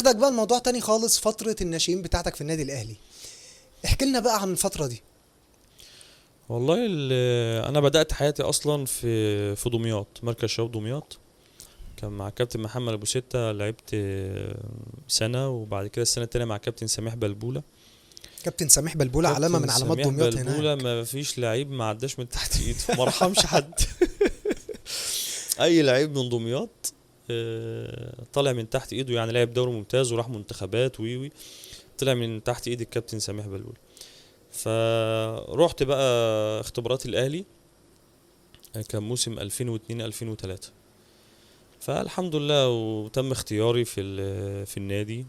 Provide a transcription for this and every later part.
ناخدك بقى الموضوع تاني خالص، فترة الناشئين بتاعتك في النادي الاهلي، احكي لنا بقى عن الفترة دي. والله انا بدأت حياتي اصلا في دمياط، مركز شباب دمياط. كان مع كابتن محمد ابو ستة، لعبت سنة، وبعد كده السنة التانية مع كابتن سميح بلبولة. كابتن سميح بلبولة علامة كابتن من علامات سميح دمياط بلبولة هناك. ما فيش لعيب ما عداش من تحت ايده، ما رحمش حد. اي لعيب من دمياط طالع من تحت ايده، يعني لعب دوري ممتاز وراح منتخبات ويوي، طلع من تحت ايد الكابتن سميح بلبولة. فروحت بقى اختبارات الاهلي، كان موسم 2002 2003. فالحمد لله وتم اختياري في النادي.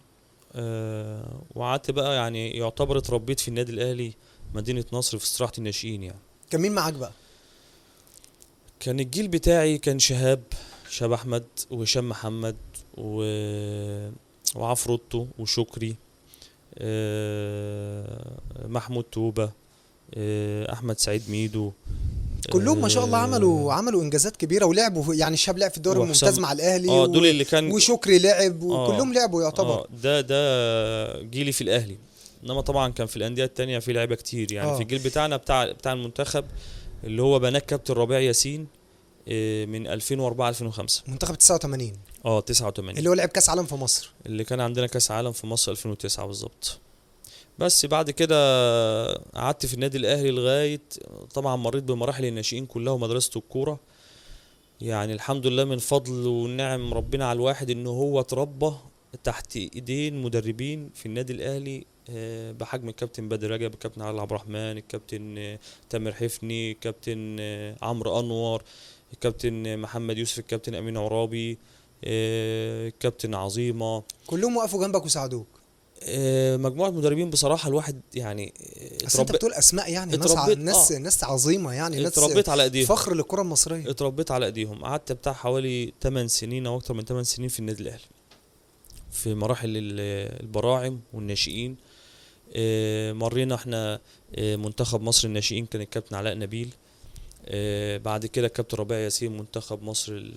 وقعدت بقى، يعني يعتبر اتربيت في النادي الاهلي مدينة نصر في استراحة الناشئين يعني. كان مين معاك بقى؟ كان الجيل بتاعي كان شهاب احمد وهشام محمد و... وعفروتو وشكري، محمود توبة، احمد سعيد ميدو، كلهم ما شاء الله آه، عملوا انجازات كبيرة ولعبوا يعني الشاب لعب في الدوري الممتاز وحسام. مع الاهلي اه دول اللي كان. وشكري لعب اه وكلهم لعبوا يعتبر. اه ده جيلي في الاهلي. انما طبعا كان في الانديه التانية في لعيبه كتير، يعني في اه الجيل بتاعنا بتاع المنتخب، اللي هو بنات كابتن ربيع ياسين، من 2004 2005. منتخب 89 اه 89. اللي هو لعب كاس عالم في مصر. اللي كان عندنا كاس عالم في مصر 2009 بالظبط. بس بعد كده قعدت في النادي الاهلي لغايه، طبعا مريت بمراحل الناشئين كلها ومدرسه الكوره. يعني الحمد لله من فضل ونعم ربنا على الواحد انه هو اتربى تحت ايدين مدربين في النادي الاهلي، بحجم الكابتن بدر رجب، الكابتن علي عبد الرحمن، الكابتن تامر حفني، الكابتن عمرو انور، الكابتن محمد يوسف، الكابتن امين عرابي، الكابتن عظيمه. كلهم وقفوا جنبك وساعدوك. مجموعه مدربين بصراحه، الواحد يعني بس انت بتقول اسماء يعني اتربيت ناس عظيمه، يعني ناس اتربيت على ايديهم. فخر للكره المصريه. اتربيت على ايديهم، قعدت بتاع حوالي 8 سنين او اكتر من 8 سنين في النادي الاهلي، في مراحل البراعم والناشئين. مرينا احنا منتخب مصر الناشئين، كان الكابتن علاء نبيل. بعد كده الكابتن ربيع ياسين منتخب مصر الشباب.